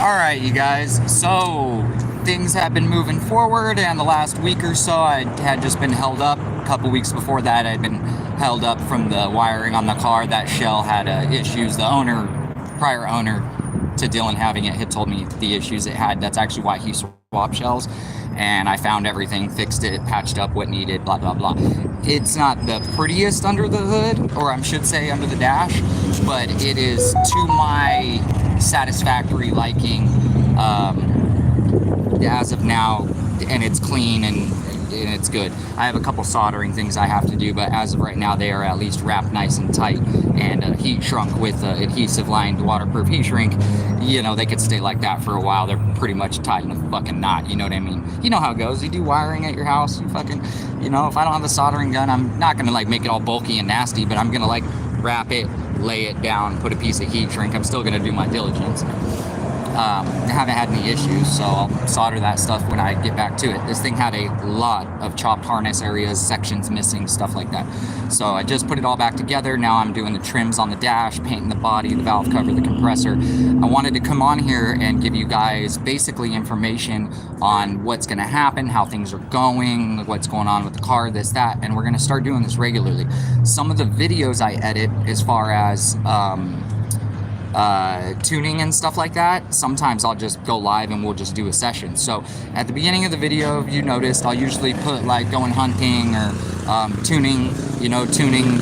Alright, you guys, so things have been moving forward, and the last week or so I had just been held up. A couple weeks before that I'd been held up from the wiring on the car. That shell had issues. The prior owner to Dylan having it, had told me the issues it had. That's actually why he swapped shells, and I found everything, fixed it, patched up what needed, blah blah blah. It's not the prettiest under the hood, or I should say under the dash, but it is to my satisfactory liking as of now, and it's clean and it's good. I have a couple soldering things I have to do, but as of right now they are at least wrapped nice and tight and heat shrunk with adhesive lined waterproof heat shrink. You know, they could stay like that for a while. They're pretty much tied in a fucking knot, you know what I mean? You know how it goes. You do wiring at your house, you fucking, you know, if I don't have a soldering gun, I'm not gonna like make it all bulky and nasty, but I'm gonna like wrap it, lay it down, put a piece of heat shrink. I'm still gonna do my diligence. I haven't had any issues, so I'll solder that stuff when I get back to it. This thing had a lot of chopped harness areas, sections missing, stuff like that. So I just put it all back together. Now I'm doing the trims on the dash, painting the body, the valve cover, the compressor. I wanted to come on here and give you guys basically information on what's going to happen, how things are going, what's going on with the car, this, that, and we're going to start doing this regularly. Some of the videos I edit as far as tuning and stuff like that, sometimes I'll just go live and we'll just do a session. So at the beginning of the video, you noticed I'll usually put like going hunting or tuning, you know, tuning,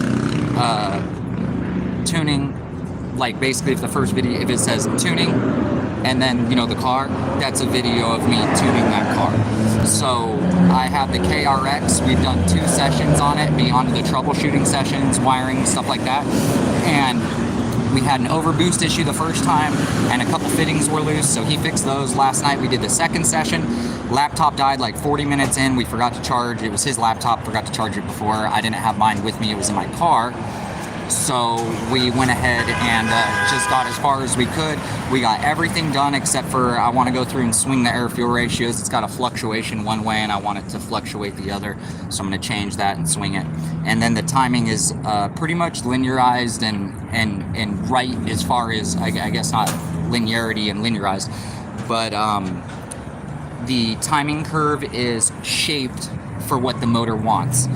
like basically if the first video, if it says tuning and then, you know, the car, that's a video of me tuning that car. So I have the KRX, we've done 2 sessions on it, beyond the troubleshooting sessions, wiring, stuff like that. And we had an overboost issue the first time and a couple fittings were loose, so he fixed those. Last night we did the second session. Laptop died like 40 minutes in. We forgot to charge. It was his laptop, forgot to charge it before. I didn't have mine with me, it was in my car. So we went ahead and just got as far as we could. We got everything done except for I want to go through and swing the air-fuel ratios. It's got a fluctuation one way and I want it to fluctuate the other. So I'm going to change that and swing it. And then the timing is pretty much linearized and right as far as, I guess not linearity and linearized, but the timing curve is shaped for what the motor wants.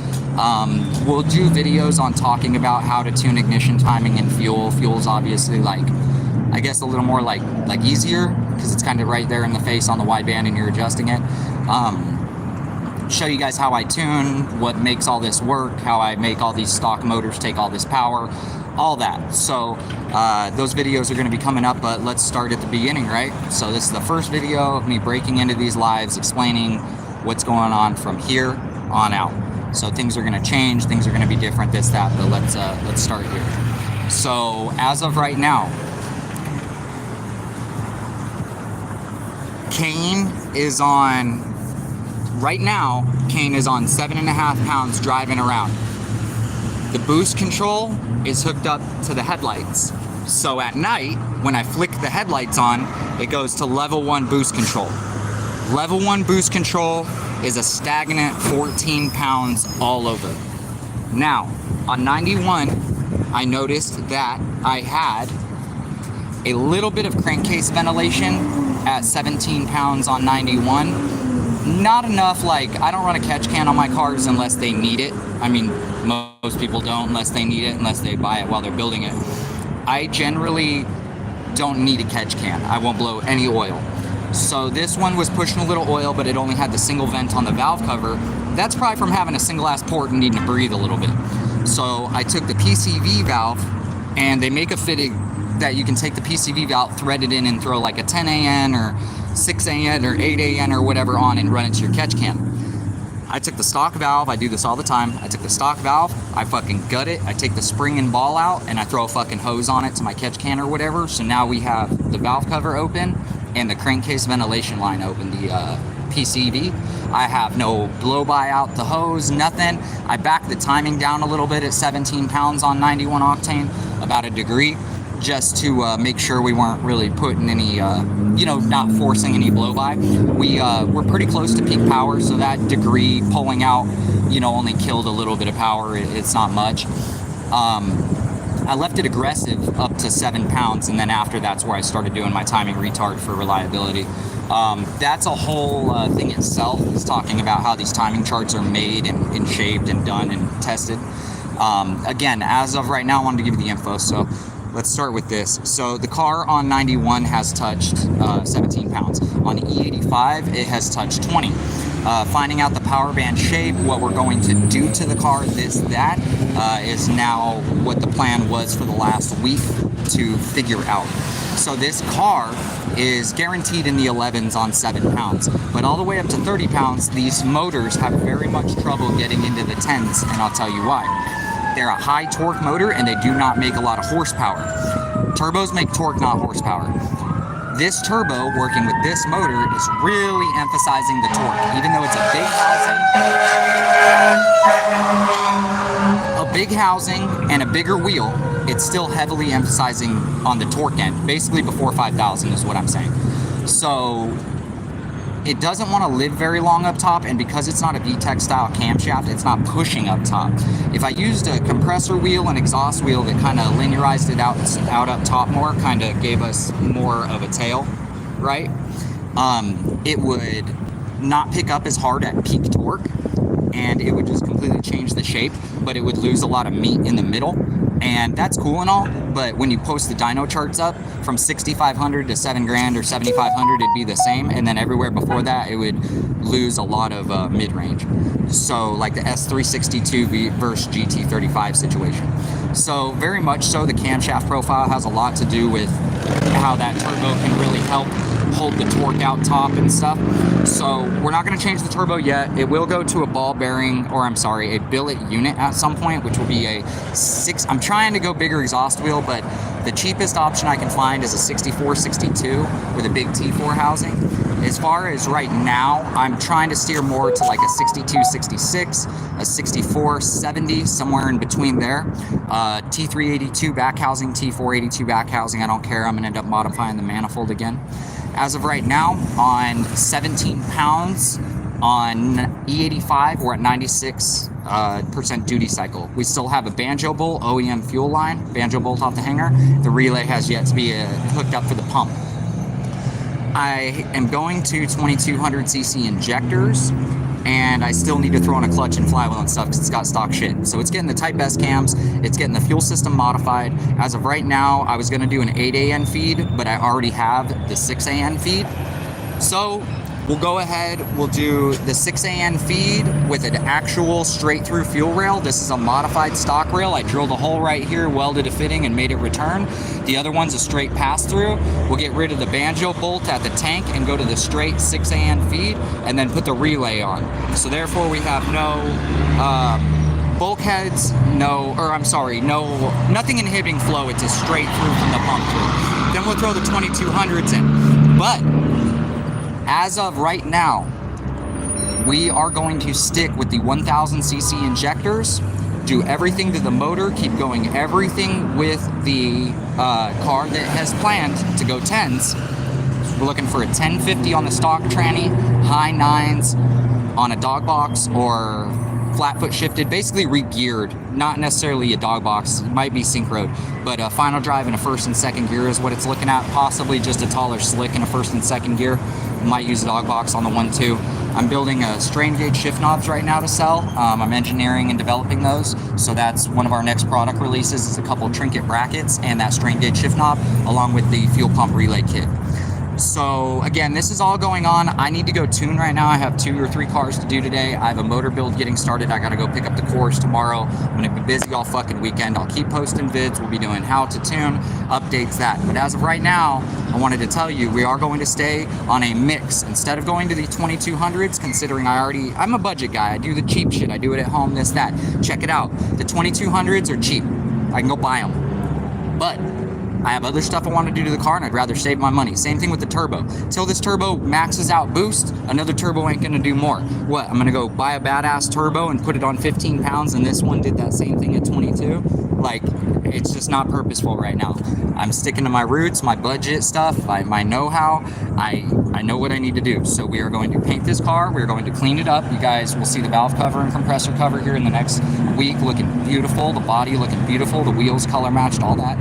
We'll do videos on talking about how to tune ignition timing and fuel. Fuel's obviously like, I guess a little more like easier because it's kind of right there in the face on the wideband and you're adjusting it. Show you guys how I tune, what makes all this work, how I make all these stock motors take all this power, all that. So those videos are going to be coming up, but let's start at the beginning, right? So this is the first video of me breaking into these lives, explaining what's going on from here on out. So things are going to change, things are going to be different, this, that, but let's start here. So as of right now, Kane is on 7.5 pounds driving around. The boost control is hooked up to the headlights. So at night, when I flick the headlights on, it goes to level 1 boost control. Level 1 boost control is a stagnant 14 pounds all over. Now, on 91, I noticed that I had a little bit of crankcase ventilation at 17 pounds on 91. Not enough, like, I don't run a catch can on my cars unless they need it. I mean, most people don't unless they need it, unless they buy it while they're building it. I generally don't need a catch can. I won't blow any oil. So this one was pushing a little oil, but it only had the single vent on the valve cover. That's probably from having a single ass port and needing to breathe a little bit. So I took the PCV valve, and they make a fitting that you can take the PCV valve, thread it in, and throw like a 10 AN or 6 AN or 8 AN or whatever on and run it to your catch can. I took the stock valve, I do this all the time. I took the stock valve, I fucking gut it, I take the spring and ball out, and I throw a fucking hose on it to my catch can or whatever. So now we have the valve cover open and the crankcase ventilation line open, the PCV. I have no blow-by out the hose, nothing. I backed the timing down a little bit at 17 pounds on 91 octane, about a degree, just to make sure we weren't really putting any, not forcing any blow-by. We're pretty close to peak power, so that degree pulling out, only killed a little bit of power. It's not much. I left it aggressive up to 7 pounds, and then after that's where I started doing my timing retard for reliability. That's a whole thing itself, is talking about how these timing charts are made and shaped and done and tested. Again, as of right now, I wanted to give you the info, so let's start with this. So the car on 91 has touched 17 pounds. On E85, it has touched 20. Finding out the power band shape, what we're going to do to the car, that is now what the plan was for the last week to figure out. So this car is guaranteed in the 11s on 7 pounds, but all the way up to 30 pounds, these motors have very much trouble getting into the 10s, and I'll tell you why. They're a high torque motor and they do not make a lot of horsepower. Turbos make torque, not horsepower. This turbo, working with this motor, is really emphasizing the torque. Even though it's a big housing and a bigger wheel, it's still heavily emphasizing on the torque end. Basically before 5,000 is what I'm saying. So it doesn't want to live very long up top, and because it's not a VTEC style camshaft, it's not pushing up top. If I used a compressor wheel and exhaust wheel that kind of linearized it out up top more, kind of gave us more of a tail, right? It would not pick up as hard at peak torque, and it would just completely change the shape, but it would lose a lot of meat in the middle. And that's cool and all, but when you post the dyno charts up from 6,500 to 7 grand or 7,500, it'd be the same. And then everywhere before that, it would lose a lot of mid-range. So like the S362 versus GT35 situation. So very much so, the camshaft profile has a lot to do with how that turbo can really help hold the torque out top and stuff. So we're not going to change the turbo yet. It will go to a ball bearing, or I'm sorry, a billet unit at some point, which will be a 6. I'm trying to go bigger exhaust wheel, but the cheapest option I can find is a 64-62 with a big T4 housing. As far as right now, I'm trying to steer more to like a 62-66, a 64-70, somewhere in between there. T382 back housing, T482 back housing, I don't care. I'm going to end up modifying the manifold again. As of right now, on 17 pounds on E85, we're at 96% duty cycle. We still have a Banjo Bolt OEM fuel line, Banjo Bolt off the hanger. The relay has yet to be hooked up for the pump. I am going to 2200cc injectors, and I still need to throw in a clutch and flywheel and stuff because it's got stock shit. So it's getting the Type S cams, it's getting the fuel system modified. As of right now, I was gonna do an 8AN feed, but I already have the 6AN feed. So we'll go ahead, we'll do the 6AN feed with an actual straight through fuel rail. This is a modified stock rail. I drilled a hole right here, welded a fitting, and made it return. The other one's a straight pass through. We'll get rid of the Banjo Bolt at the tank and go to the straight 6AN feed, and then put the relay on. So therefore we have no bulkheads, nothing inhibiting flow. It's a straight through from the pump through. Then we'll throw the 2200s in. But as of right now, we are going to stick with the 1000cc injectors, do everything to the motor, keep going everything with the car that has planned to go 10s. We're looking for a 1050 on the stock tranny, high 9s on a dog box or flat foot shifted, basically re-geared, not necessarily a dog box, it might be synchroed, but a final drive in a first and second gear is what it's looking at, possibly just a taller slick in a first and second gear. Might use a dog box on the 1.2. I'm building a strain gauge shift knobs right now to sell. I'm engineering and developing those, so that's one of our next product releases, is a couple trinket brackets and that strain gauge shift knob along with the fuel pump relay kit. So again, this is all going on. I need to go tune right now. I have 2 or 3 cars to do today. I have a motor build getting started. I gotta go pick up the cores tomorrow. I'm gonna be busy all fucking weekend. I'll keep posting vids. We'll be doing how to tune, updates, that. But as of right now, I wanted to tell you, we are going to stay on a mix. Instead of going to the 2200s, considering I'm a budget guy. I do the cheap shit. I do it at home, this, that. Check it out. The 2200s are cheap. I can go buy them. But I have other stuff I want to do to the car, and I'd rather save my money. Same thing with the turbo. Till this turbo maxes out boost, another turbo ain't gonna do more. What, I'm gonna go buy a badass turbo and put it on 15 pounds, and this one did that same thing at 22? Like, it's just not purposeful right now. I'm sticking to my roots, my budget stuff, my know-how. I know what I need to do. So we are going to paint this car. We're going to clean it up. You guys will see the valve cover and compressor cover here in the next week, looking beautiful. The body looking beautiful. The wheels color matched, all that.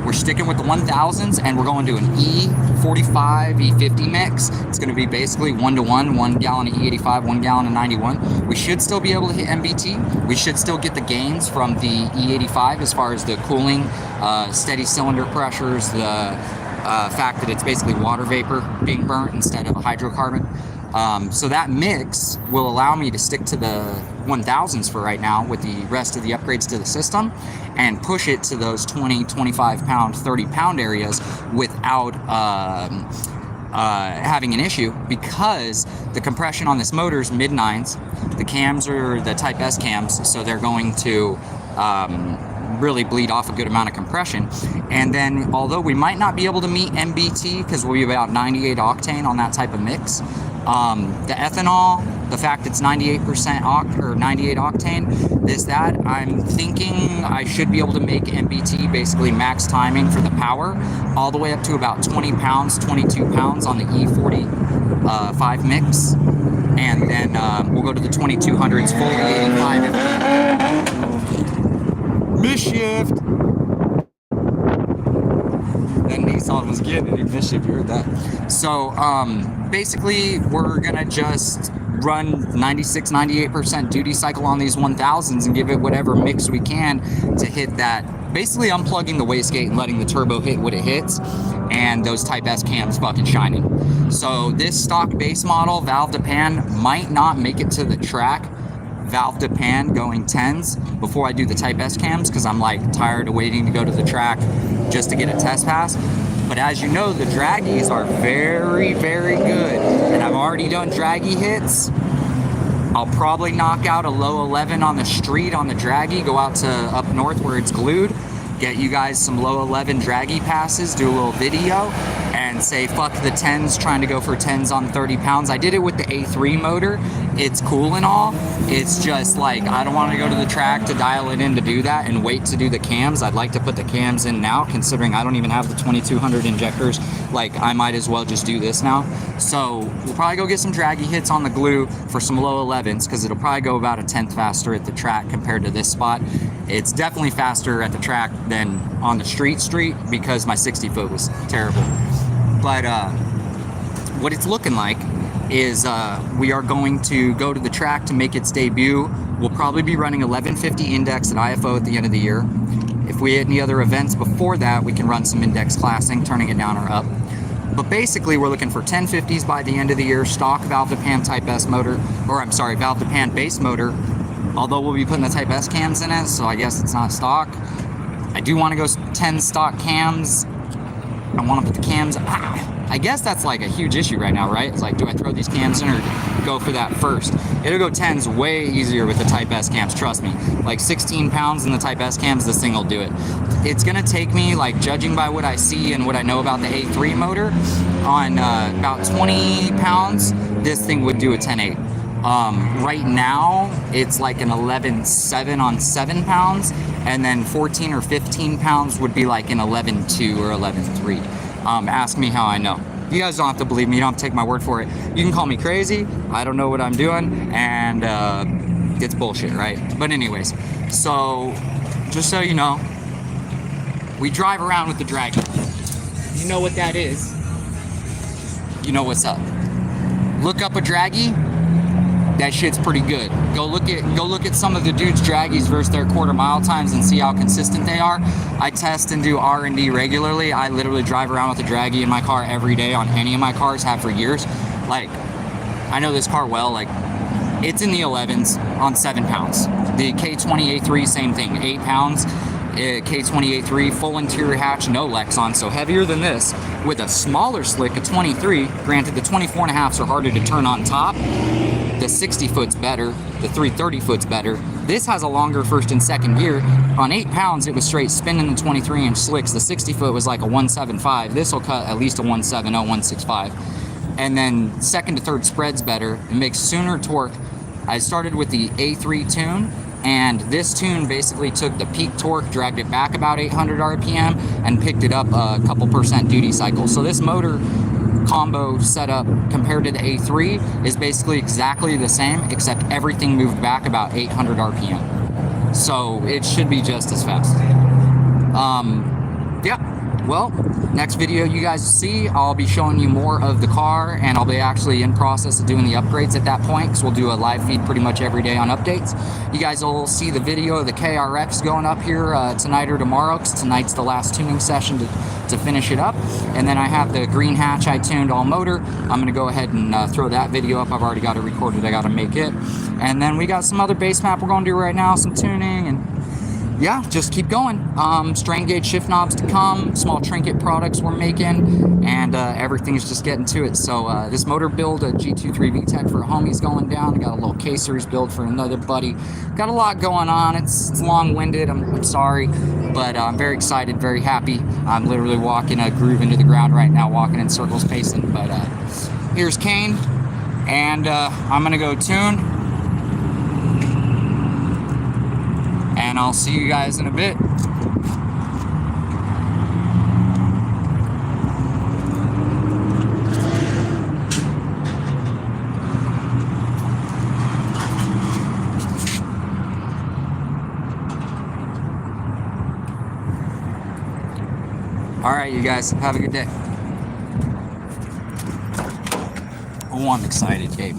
We're sticking with the 1000s, and we're going to an E45, E50 mix. It's going to be basically 1-to-1, 1 gallon of E85, 1 gallon of 91. We should still be able to hit MBT. We should still get the gains from the E85 as far as the cooling, steady cylinder pressures, the fact that it's basically water vapor being burnt instead of a hydrocarbon. So that mix will allow me to stick to the 1000s for right now with the rest of the upgrades to the system and push it to those 20, 25 pound, 30 pound areas without having an issue, because the compression on this motor is mid-9s. The cams are the Type S cams, so they're going to really bleed off a good amount of compression. And then, although we might not be able to meet MBT because we'll be about 98 octane on that type of mix, the ethanol, the fact it's 98% or 98 octane, I'm thinking I should be able to make MBT, basically max timing for the power, all the way up to about 20 pounds, 22 pounds on the E45 mix. And then we'll go to the 2200s, full E85. Misshift! That Nissan was getting it, Misshift, you heard that. So, basically, we're gonna just run 96, 98% duty cycle on these 1000s and give it whatever mix we can to hit that. Basically unplugging the wastegate and letting the turbo hit what it hits, and those Type S cams fucking shining. So this stock base model, valve to pan, might not make it to the track, valve to pan going 10s, before I do the Type S cams, because I'm like tired of waiting to go to the track just to get a test pass. But as you know, the draggies are very, very good. And I've already done draggy hits. I'll probably knock out a low 11 on the street on the draggy, go out to up north where it's glued, get you guys some low 11 draggy passes, do a little video, and say fuck the 10s, trying to go for 10s on 30 pounds. I did it with the A3 motor. It's cool and all. It's just like, I don't want to go to the track to dial it in to do that and wait to do the cams. I'd like to put the cams in now, considering I don't even have the 2200 injectors. Like, I might as well just do this now. So we'll probably go get some draggy hits on the glue for some low 11s, because it'll probably go about a 10th faster at the track compared to this spot. It's definitely faster at the track than on the street because my 60 foot was terrible. But what it's looking like is we are going to go to the track to make its debut. We'll probably be running 1150 index at IFO at the end of the year. If we hit any other events before that, we can run some index classing, turning it down or up. But basically, we're looking for 1050s by the end of the year, stock valve to pan Type S motor, or I'm sorry, valve to pan base motor, although we'll be putting the Type S cams in it, so I guess it's not stock. I do want to go 10 stock cams. I want to put the cams, I guess that's like a huge issue right now, right? It's like, do I throw these cams in or go for that first? It'll go 10s way easier with the Type S cams, trust me. Like 16 pounds in the Type S cams, this thing will do it. It's gonna take me, like, judging by what I see and what I know about the A3 motor, on about 20 pounds, this thing would do a 10.8. Right now, it's like an 11.7 on 7 pounds, and then 14 or 15 pounds would be like an 11.2 or 11.3. Ask me how I know. You guys don't have to believe me. You don't have to take my word for it. You can call me crazy. I don't know what I'm doing, and it's bullshit, right? But anyways, so just so you know, we drive around with the Dragon. You know what that is. You know what's up. Look up a Draggy. That shit's pretty good. Go look at some of the dudes' draggies versus their quarter mile times and see how consistent they are. I test and do R&D regularly. I literally drive around with a draggy in my car every day on any of my cars, have for years. Like, I know this car well. Like, it's in the 11s on 7 pounds. The K20A3, same thing, 8 pounds. K20A3, full interior hatch, no Lexon, so heavier than this, with a smaller slick, a 23. Granted, the 24.5s are harder to turn on top. The 60 foot's better, the 330 foot's better. This has a longer first and second gear. On 8 pounds, it was straight spinning the 23-inch slicks. The 60 foot was like a 175. This will cut at least a 170, 165. And then second to third spread's better. It makes sooner torque. I started with the A3 tune. And this tune basically took the peak torque, dragged it back about 800 RPM, and picked it up a couple percent duty cycle. So this motor combo setup compared to the A3 is basically exactly the same, except everything moved back about 800 RPM. So it should be just as fast. Yeah. Well, next video you guys see, I'll be showing you more of the car, and I'll be actually in process of doing the upgrades at that point, because we'll do a live feed pretty much every day on updates. You guys will see the video of the KRX going up here tonight or tomorrow, because tonight's the last tuning session to finish it up. And then I have the green hatch I tuned all motor. I'm going to go ahead and throw that video up. I've already got it recorded. I got to make it. And then we got some other bass map we're going to do right now, some tuning, and yeah, just keep going. Strain gauge shift knobs to come, small trinket products we're making, and everything's just getting to it. So this motor build, a G23 VTEC for a homie's going down. I got a little K-Series build for another buddy. Got a lot going on. It's long-winded. I'm sorry, but I'm very excited, very happy. I'm literally walking a groove into the ground right now, walking in circles, pacing. But here's Kane, and I'm gonna go tune. And I'll see you guys in a bit. All right, you guys, have a good day. Oh, I'm excited, Gabe.